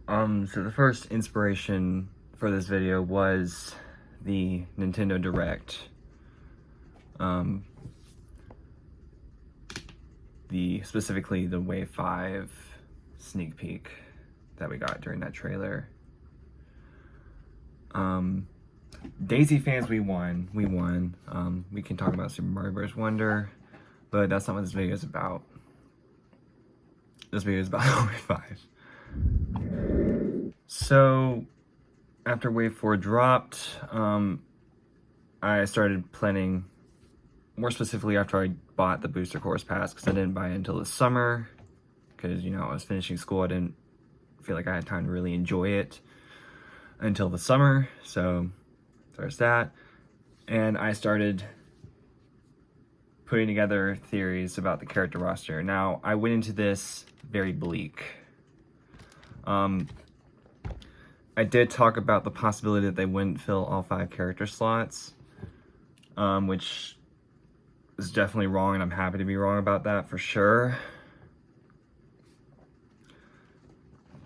So the first inspiration for this video was the Nintendo Direct. Specifically the Wave 5 sneak peek that we got during that trailer. Daisy fans, we won. We can talk about Super Mario Bros. Wonder, but that's not what this video is about. This video is about Wave 5. So, after Wave 4 dropped, I started planning, more specifically after I bought the Booster Course Pass, because I didn't buy it until the summer, because, I was finishing school. I didn't feel like I had time to really enjoy it until the summer, so there's that. And I started putting together theories about the character roster. Now, I went into this very bleak. I did talk about the possibility that they wouldn't fill all 5 character slots, which is definitely wrong, and I'm happy to be wrong about that for sure.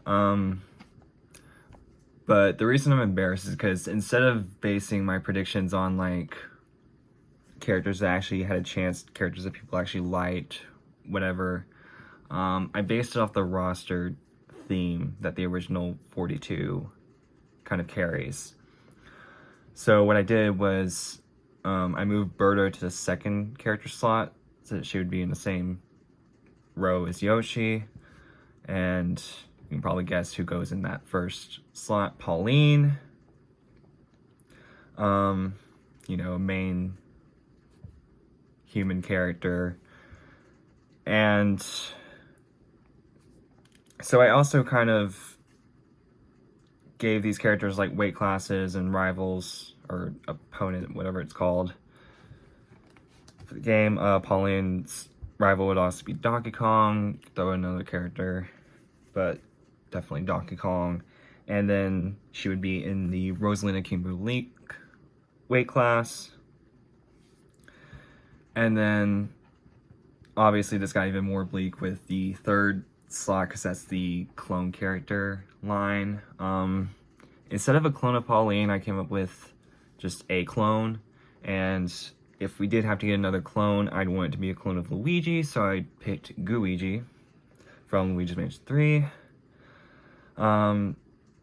But the reason I'm embarrassed is because instead of basing my predictions on, like, characters that actually had a chance, characters that people actually liked, whatever, I based it off the roster theme that the original 42 kind of carries. So what I did was I moved Birdo to the second character slot so that she would be in the same row as Yoshi, and you can probably guess who goes in that first slot. Pauline, a main human character. And so I also kind of gave these characters like weight classes and rivals or opponent, whatever it's called, for the game. Pauline's rival would also be Donkey Kong, throw another character, but definitely Donkey Kong. And then she would be in the Rosalina Kimberly weight class. And then obviously this got even more bleak with the third slot, because that's the clone character line. Instead of a clone of Pauline, I came up with just a clone, and if we did have to get another clone, I'd want it to be a clone of Luigi, so I picked Gooigi from Luigi's Mansion 3.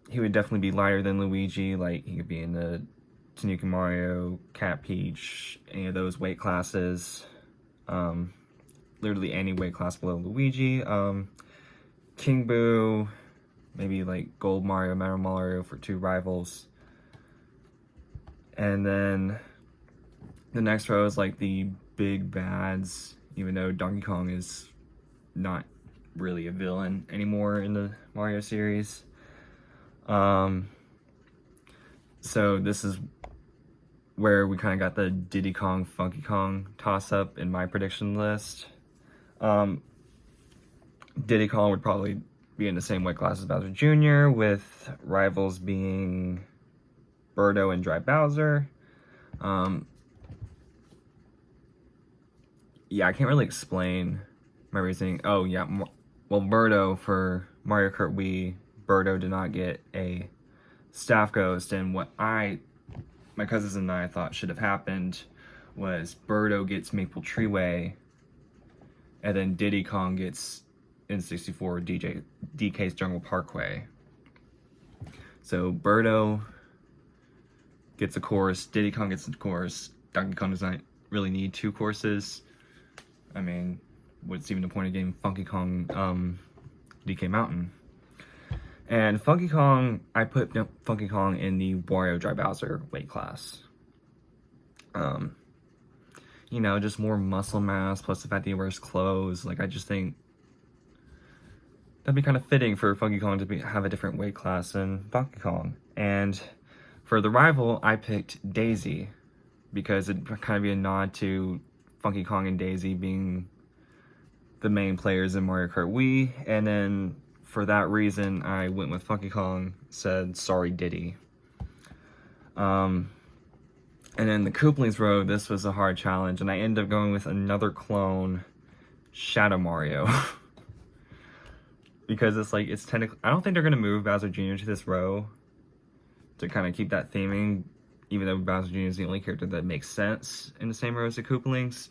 He would definitely be lighter than Luigi, like he could be in the Tanuki Mario, Cat Peach, any of those weight classes. Literally any weight class below Luigi. King Boo, maybe like Gold Mario, Metal Mario for 2 rivals. And then the next row is like the big bads, even though Donkey Kong is not really a villain anymore in the Mario series. So this is where we kind of got the Diddy Kong, Funky Kong toss-up in my prediction list. Diddy Kong would probably be in the same weight class as Bowser Jr., with rivals being Birdo and Dry Bowser. Yeah, I can't really explain my reasoning. Oh, yeah, well, Birdo for Mario Kart Wii, Birdo did not get a Staff Ghost, and what my cousins and I thought should have happened was Birdo gets Maple Treeway, and then Diddy Kong gets N64 DK's Jungle Parkway. So Birdo gets a course, Diddy Kong gets a course. Donkey Kong does not really need 2 courses. I mean, what's even the point of getting Funky Kong DK Mountain? And Funky Kong, I put Funky Kong in the Wario Dry Bowser weight class. Just more muscle mass, plus the fact that he wears clothes. Like, I just think that'd be kind of fitting for Funky Kong to have a different weight class than Donkey Kong. And for the rival, I picked Daisy, because it'd kind of be a nod to Funky Kong and Daisy being the main players in Mario Kart Wii. And then for that reason, I went with Funky Kong, said sorry Diddy. And then the Koopalings row, this was a hard challenge, and I ended up going with another clone, Shadow Mario. because it's like, it's technically, I don't think they're going to move Bowser Jr. to this row to kind of keep that theming, even though Bowser Jr. is the only character that makes sense in the same row as the Koopalings.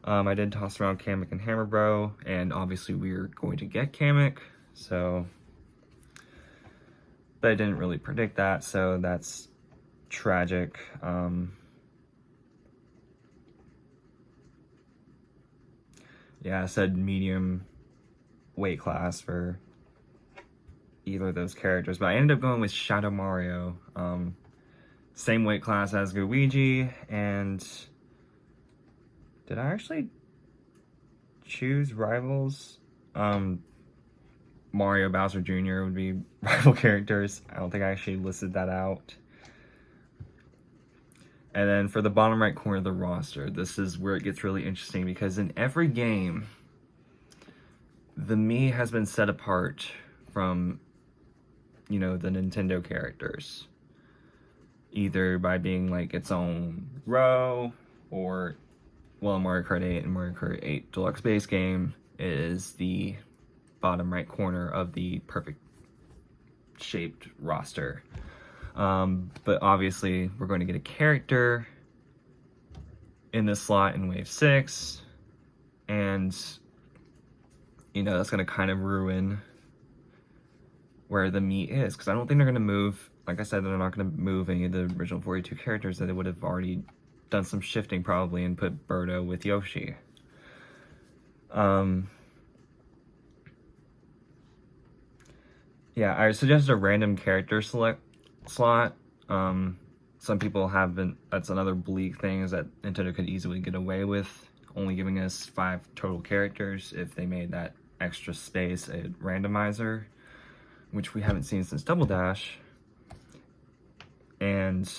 I did toss around Kamek and Hammer Bro, and obviously we're going to get Kamek, so, but I didn't really predict that, so that's tragic. Yeah, I said medium weight class for either of those characters, but I ended up going with Shadow Mario. Same weight class as Luigi, and did I actually choose rivals? Mario, Bowser Jr. would be rival characters. I don't think I actually listed that out. And then for the bottom right corner of the roster, this is where it gets really interesting, because in every game, the Mii has been set apart from, you know, the Nintendo characters. Either by being like its own row, or, well, Mario Kart 8 and Mario Kart 8 Deluxe base game is the bottom right corner of the perfect shaped roster. But obviously we're going to get a character in this slot in Wave 6, and, you know, that's going to kind of ruin where the Mii is, because I don't think they're going to move, like I said, they're not going to move any of the original 42 characters, that they would have already done some shifting probably and put Birdo with Yoshi. Yeah, I suggested a random character select slot. Some people haven't, that's another bleak thing, is that Nintendo could easily get away with only giving us 5 total characters if they made that extra space a randomizer, which we haven't seen since Double Dash. And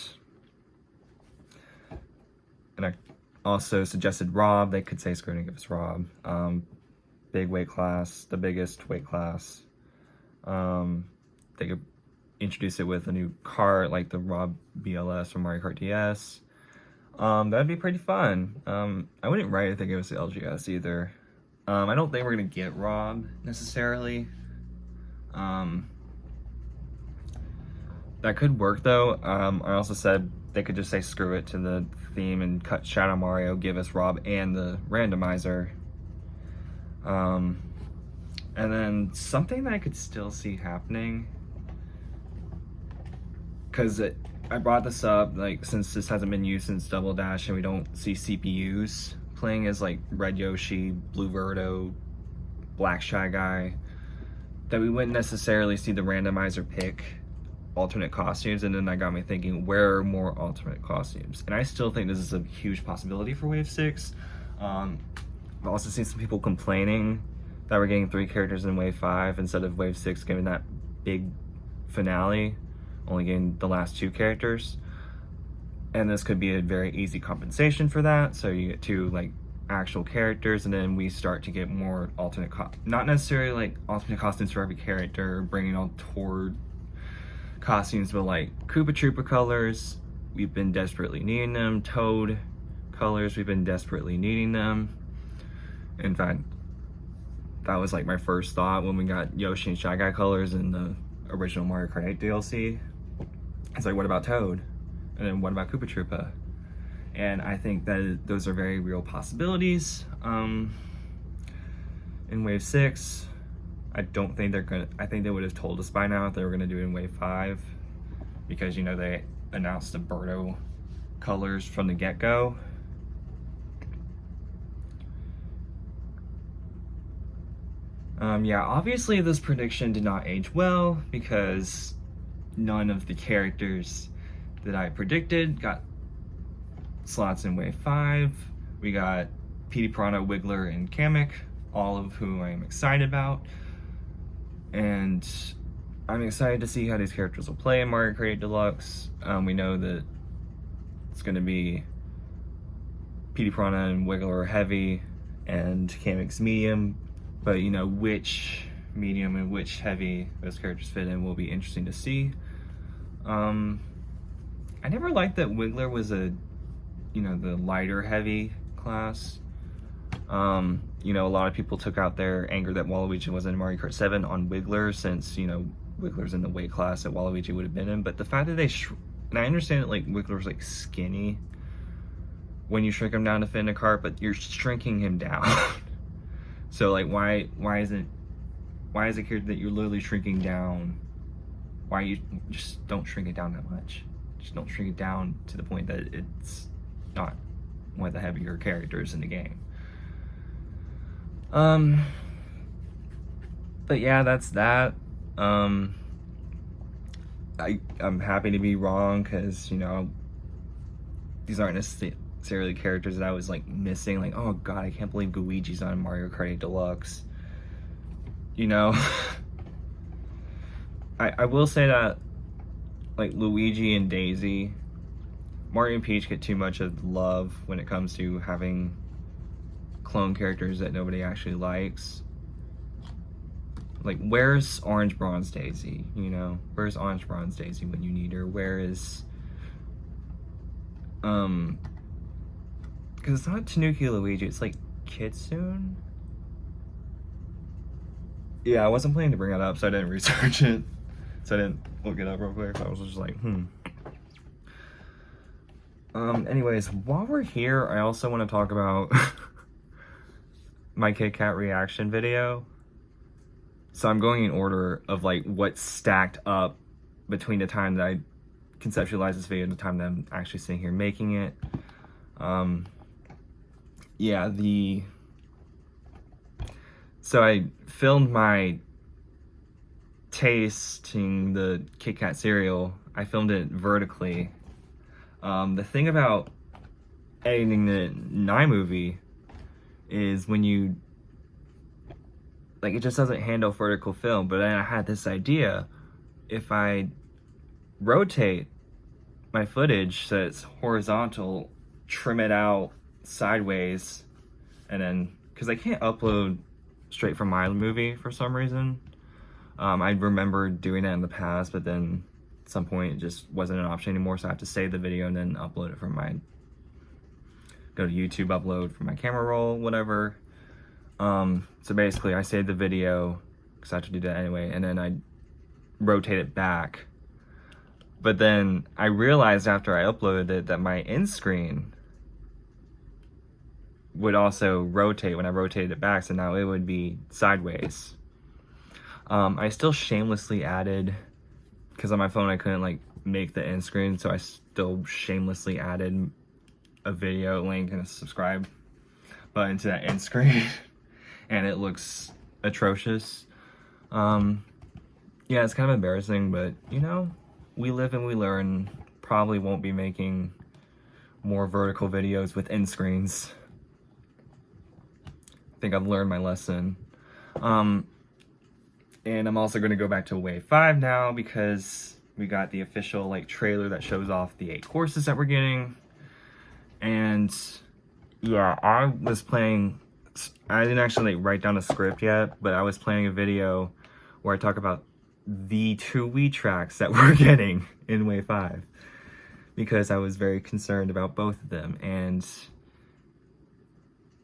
I also suggested Rob. They could say screw it and give us Rob. Big weight class, the biggest weight class. They could introduce it with a new cart like the Rob BLS from Mario Kart DS. That'd be pretty fun. I wouldn't write if they gave us the LGS either. I don't think we're gonna get Rob necessarily. That could work though. I also said they could just say screw it to the theme and cut Shadow Mario, give us Rob and the randomizer. And then something that I could still see happening, because I brought this up, like, since this hasn't been used since Double Dash and we don't see CPUs playing as like Red Yoshi, Blue Birdo, Black Shy Guy, that we wouldn't necessarily see the randomizer pick alternate costumes. And then that got me thinking, where are more alternate costumes? And I still think this is a huge possibility for Wave 6. I've also seen some people complaining that we're getting 3 characters in Wave 5 instead of Wave 6 giving that big finale, only getting the last 2 characters. And this could be a very easy compensation for that. So you get 2 like actual characters, and then we start to get more alternate not necessarily like alternate costumes for every character, bringing all toward costumes, but like Koopa Troopa colors, we've been desperately needing them. Toad colors, we've been desperately needing them. In fact, that was like my first thought when we got Yoshi and Shy Guy colors in the original Mario Kart 8 DLC. It's like, what about Toad? And then what about Koopa Troopa? And I think that those are very real possibilities. In Wave 6, I don't think they're gonna, I think they would have told us by now if they were gonna do it in Wave 5, because, you know, they announced the Birdo colors from the get-go. Yeah, obviously this prediction did not age well, because none of the characters that I predicted got slots in Wave 5. We got Petey Piranha, Wiggler, and Kamek, all of whom I am excited about. And I'm excited to see how these characters will play in Mario Kart 8 Deluxe. We know that it's going to be Petey Piranha and Wiggler are heavy, and Kamek's medium. But, you know, which medium and which heavy those characters fit in will be interesting to see. I never liked that Wiggler was a, you know, the lighter heavy class. You know, a lot of people took out their anger that Waluigi wasn't in Mario Kart 7 on Wiggler, since, you know, Wiggler's in the weight class that Waluigi would have been in. But the fact that and I understand that, like, Wiggler's, like, skinny when you shrink him down to fit in a cart, but you're shrinking him down. So, like, why is it here that you're literally shrinking down? Why you just don't shrink it down that much? Just don't shrink it down to the point that it's not one of the heavier characters in the game. But yeah, that's that. I'm happy to be wrong, because, you know, these aren't necessarily characters that I was, like, missing. Like, oh god, I can't believe Luigi's on Mario Kart 8 Deluxe. You know? I will say that, like, Luigi and Daisy, Mario and Peach get too much of love when it comes to having clone characters that nobody actually likes. Like, where's Orange Bronze Daisy, you know? Where's Orange Bronze Daisy when you need her? Where is... Because it's not Tanuki Luigi, it's like Kitsune? Yeah, I wasn't planning to bring that up, so I didn't research it. So I didn't look it up real quick. I was just like, anyways, while we're here, I also want to talk about my Kit Kat reaction video. So I'm going in order of, like, what's stacked up between the time that I conceptualized this video and the time that I'm actually sitting here making it. Yeah, so I filmed my tasting the Kit Kat cereal. I filmed it vertically. The thing about editing the iMovie is when you, like, it just doesn't handle vertical film. But then I had this idea: if I rotate my footage so it's horizontal, trim it out sideways, and then, because I can't upload straight from iMovie for some reason. I remember doing that in the past, but then at some point it just wasn't an option anymore, so I have to save the video and then upload it from go to YouTube, upload from my camera roll, whatever. So basically I saved the video, because I have to do that anyway, and then I rotate it back. But then I realized after I uploaded it that my end screen would also rotate when I rotated it back, so now it would be sideways. I still shamelessly added, because on my phone I couldn't, like, make the end screen, so I still shamelessly added a video link and a subscribe button to that end screen. And it looks atrocious. Yeah, it's kind of embarrassing, but, you know, we live and we learn. Probably won't be making more vertical videos with end screens. I think I've learned my lesson. And I'm also going to go back to Wave 5 now, because we got the official, like, trailer that shows off the 8 courses that we're getting. And yeah, I was planning, I didn't actually, like, write down a script yet, but I was planning a video where I talk about the 2 Wii tracks that we're getting in Wave 5, because I was very concerned about both of them. And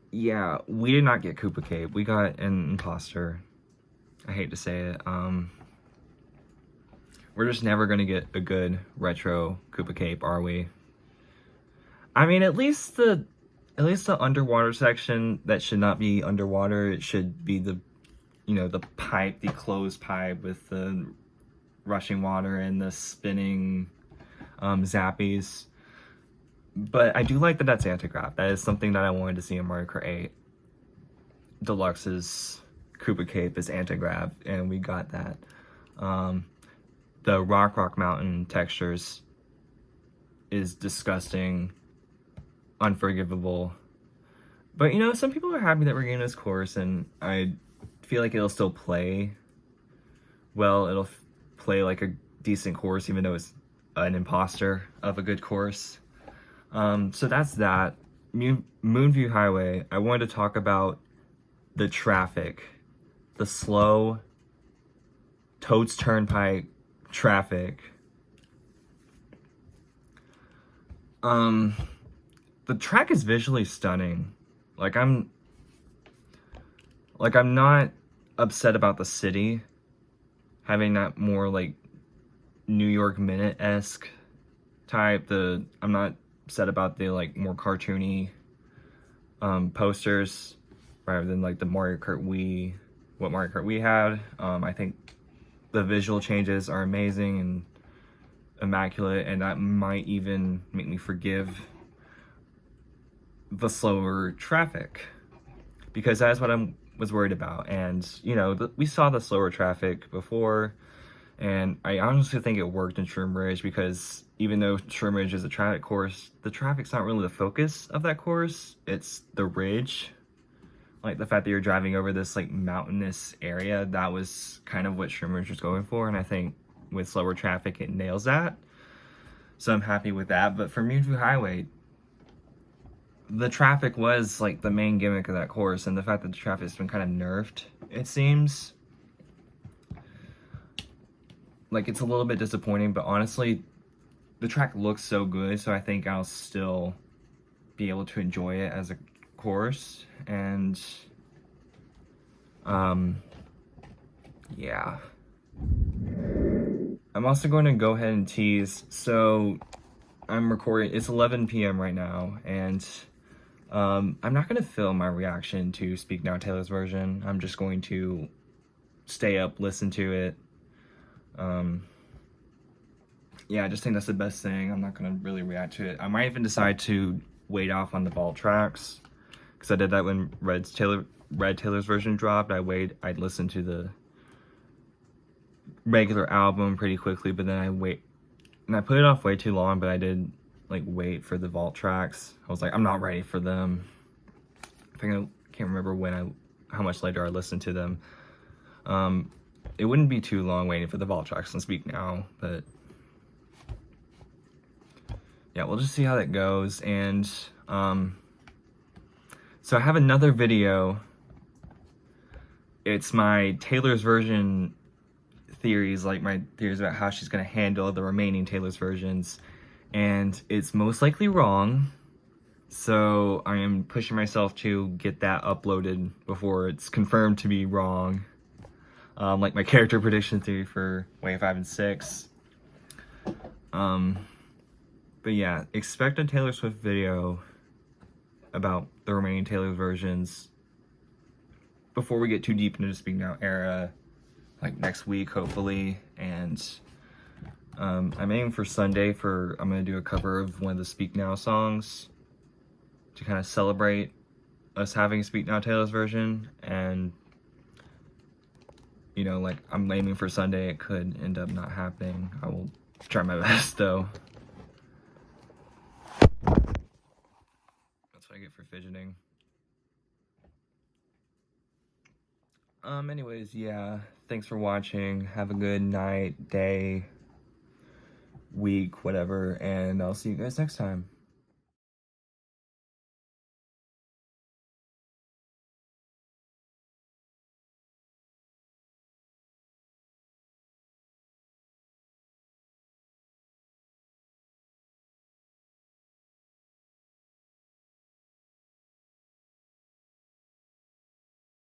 yeah, we did not get Koopa Cape. We got an imposter. I hate to say it. We're just never gonna get a good retro Koopa Cape, are we? I mean, at least the underwater section that should not be underwater. It should be the, you know, the pipe, the closed pipe with the rushing water and the spinning zappies. But I do like that that's Antigraph. That is something that I wanted to see in Mario Kart 8 Deluxe's Koopa Cape is Antigrav, and we got that. The Rock Mountain textures is disgusting, unforgivable. But, you know, some people are happy that we're getting this course, and I feel like it'll still play well. It'll play like a decent course, even though it's an imposter of a good course. So that's that. Moonview Highway, I wanted to talk about the traffic. The slow Toad's Turnpike traffic. The track is visually stunning. Like, I'm like, I'm not upset about the city having that more, like, New York Minute-esque type. I'm not upset about the, like, more cartoony posters rather than, like, the Mario Kart Wii, what Mario Kart Wii had. I think the visual changes are amazing and immaculate, and that might even make me forgive the slower traffic, because that's what I was worried about. And, you know, we saw the slower traffic before, and I honestly think it worked in Shroom Ridge, because even though Shroom Ridge is a traffic course, the traffic's not really the focus of that course. It's the ridge. Like, the fact that you're driving over this, like, mountainous area, that was kind of what Shroom Ridge was going for, and I think with slower traffic, it nails that. So I'm happy with that. But for Mewtwo Highway, the traffic was, like, the main gimmick of that course, and the fact that the traffic's been kind of nerfed, it seems. Like, it's a little bit disappointing, but honestly, the track looks so good, so I think I'll still be able to enjoy it as a course. And yeah, I'm also going to go ahead and tease. So I'm recording, it's 11 p.m. right now, and I'm not going to film my reaction to Speak Now Taylor's version. I'm just going to stay up, listen to it. Yeah, I just think that's the best thing. I'm not going to really react to it. I might even decide to wait off on the vault tracks, because I did that when Red Taylor's version dropped. I'd listen to the regular album pretty quickly, but then I put it off way too long, but I did, like, wait for the vault tracks. I was like, I'm not ready for them. I can't remember how much later I listened to them. It wouldn't be too long waiting for the vault tracks on Speak Now, but yeah, we'll just see how that goes. And so I have another video. It's my Taylor's version theories, like my theories about how she's going to handle the remaining Taylor's versions, and it's most likely wrong, so I am pushing myself to get that uploaded before it's confirmed to be wrong, like my character prediction theory for Wave 5 and 6. But yeah, expect a Taylor Swift video about the remaining Taylor versions before we get too deep into the Speak Now era, like next week, hopefully. And I'm aiming for Sunday I'm going to do a cover of one of the Speak Now songs to kind of celebrate us having Speak Now Taylor's version. And, you know, like, I'm aiming for Sunday. It could end up not happening. I will try my best, though. That's what I get for fidgeting. Anyways, yeah, thanks for watching. Have a good night, day, week, whatever, and I'll see you guys next time.